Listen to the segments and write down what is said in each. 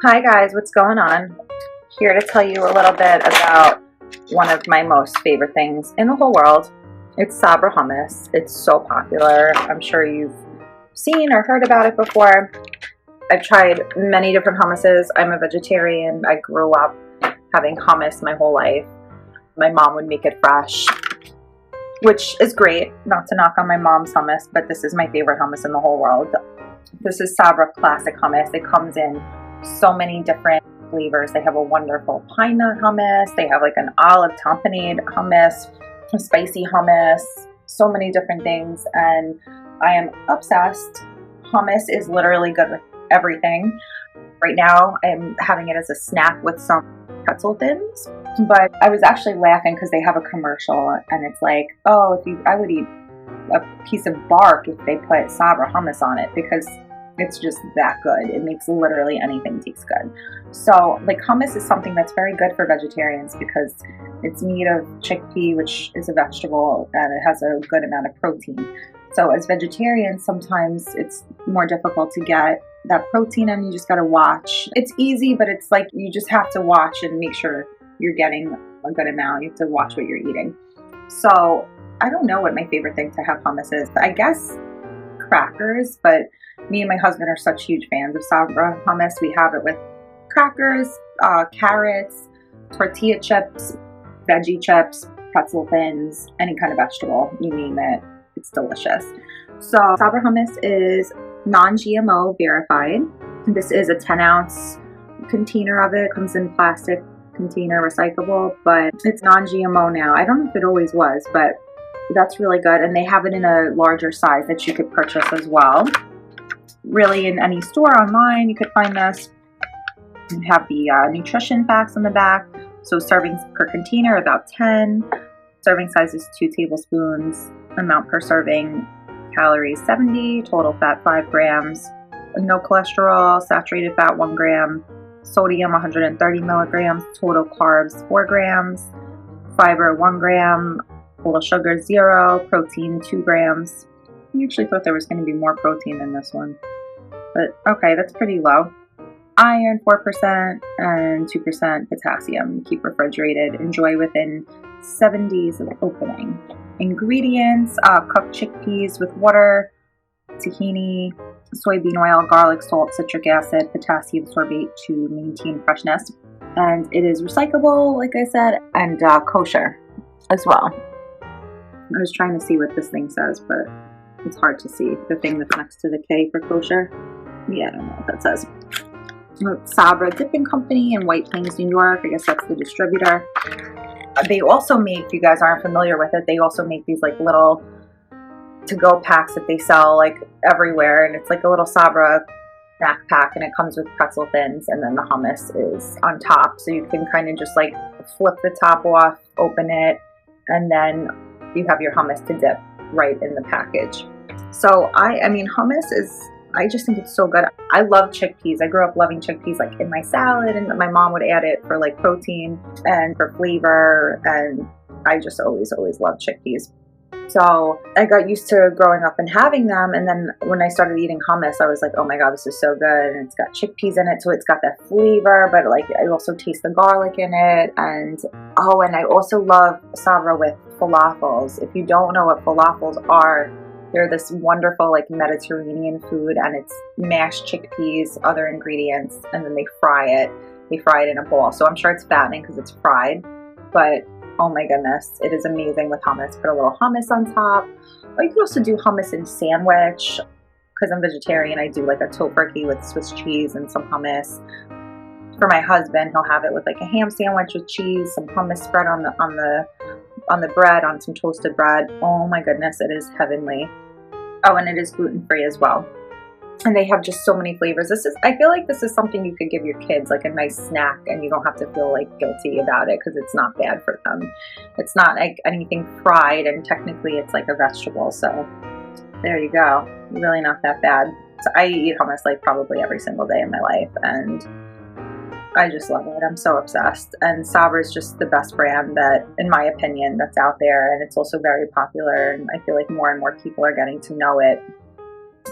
Hi guys, what's going on? Here to tell you a little bit about one of my most favorite things in the whole world. It's Sabra hummus. It's so popular. I'm sure you've seen or heard about it before. I've tried many different hummuses. I'm a vegetarian. I grew up having hummus my whole life. My mom would make it fresh, which is great. Not to knock on my mom's hummus, but this is my favorite hummus in the whole world. This is Sabra classic hummus. It comes in so many different flavors. They have a wonderful pine nut hummus. They have like an olive tapenade hummus, a spicy hummus, so many different things. And I am obsessed. Hummus is literally good with everything. Right now, I'm having it as a snack with some pretzel thins. But I was actually laughing because they have a commercial and it's like, oh, I would eat a piece of bark if they put Sabra hummus on it because it's just that good. It makes literally anything taste good. So like hummus is something that's very good for vegetarians because it's made of chickpea, which is a vegetable, and it has a good amount of protein. So as vegetarians, sometimes it's more difficult to get that protein and you just got to watch. It's easy, but it's like you just have to watch and make sure you're getting a good amount. You have to watch what you're eating. So I don't know what my favorite thing to have hummus is. I guess crackers, but me and my husband are such huge fans of Sabra hummus. We have it with crackers, carrots, tortilla chips, veggie chips, pretzel thins, any kind of vegetable, you name it. It's delicious. So Sabra hummus is non-GMO verified. This is a 10-ounce container of it. It comes in plastic container, recyclable, but it's non-GMO now. I don't know if it always was, but that's really good. And they have it in a larger size that you could purchase as well. Really, in any store online, you could find this. You have the nutrition facts on the back. So servings per container, about 10. Serving size is 2 tablespoons. Amount per serving, calories 70. Total fat 5 grams. No cholesterol, saturated fat 1 gram. Sodium 130 milligrams. Total carbs 4 grams. Fiber 1 gram. Total sugar 0. Protein 2 grams. I actually thought there was going to be more protein in this one. But okay, that's pretty low. Iron 4% and 2% potassium. Keep refrigerated. Enjoy within 7 days of opening. Ingredients: cooked chickpeas with water, tahini, soybean oil, garlic, salt, citric acid, potassium sorbate to maintain freshness. And it is recyclable, like I said, and kosher as well. I was trying to see what this thing says, but it's hard to see. The thing that's next to the K for kosher. Yeah, I don't know what that says. Sabra Dipping Company in White Plains, New York. I guess that's the distributor. They also make, if you guys aren't familiar with it, they also make these like little to-go packs that they sell like everywhere. And it's like a little Sabra backpack and it comes with pretzel thins and then the hummus is on top. So you can kind of just like flip the top off, open it, and then you have your hummus to dip right in the package. So I mean hummus is, I just think it's so good. I love chickpeas. I grew up loving chickpeas like in my salad, and my mom would add it for like protein and for flavor, and I just always loved chickpeas. So I got used to growing up and having them, and then when I started eating hummus, I was like, oh my god, this is so good, and it's got chickpeas in it, so it's got that flavor, but like I also taste the garlic in it, and I also love Sabra with falafels. If you don't know what falafels are, they're this wonderful like Mediterranean food, and it's mashed chickpeas, other ingredients, and then they fry it. They fry it in a bowl. So I'm sure it's fattening because it's fried, but oh my goodness, it is amazing with hummus. Put a little hummus on top. Or you could also do hummus in sandwich. Because I'm vegetarian, I do like a tofurkey with Swiss cheese and some hummus. For my husband, he'll have it with like a ham sandwich with cheese, some hummus spread on the bread, on some toasted bread. Oh my goodness, it is heavenly. Oh, and it is gluten-free as well. And they have just so many flavors. I feel like this is something you could give your kids, like a nice snack, and you don't have to feel like guilty about it because it's not bad for them. It's not like anything fried, and technically it's like a vegetable. So there you go. Really not that bad. So I eat hummus like probably every single day in my life, and I just love it. I'm so obsessed. And Sabra is just the best brand that, in my opinion, that's out there. And it's also very popular. And I feel like more and more people are getting to know it.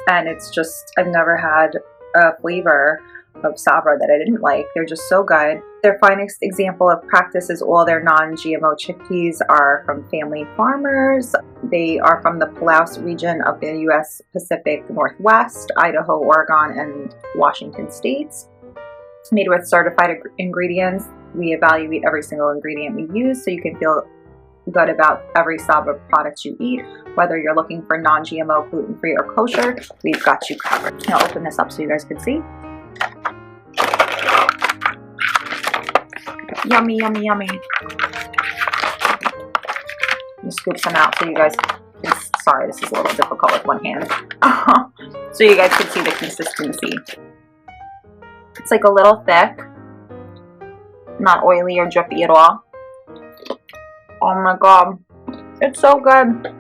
And it's just, I've never had a flavor of Sabra that I didn't like. They're just so good. Their finest example of practice is all their non-GMO chickpeas are from family farmers. They are from the Palouse region of the U.S. Pacific Northwest, Idaho, Oregon, and Washington states. Made with certified ingredients. We evaluate every single ingredient we use so you can feel good about every Sabra product you eat. Whether you're looking for non-GMO, gluten-free, or kosher, we've got you covered. I'll open this up so you guys can see. Yummy, yummy, yummy. Just scoop some out so you guys can, sorry, this is a little difficult with one hand. So you guys can see the consistency. It's like a little thick, not oily or drippy at all. Oh my god, it's so good.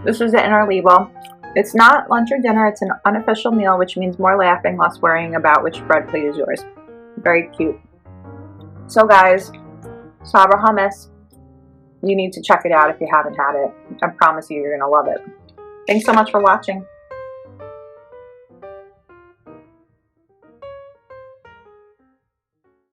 This is the inner label. It's not lunch or dinner, it's an unofficial meal, which means more laughing, less worrying about which bread plate is yours. Very cute. So guys, Sabra hummus, you need to check it out if you haven't had it. I promise you, you're gonna love it. Thanks so much for watching.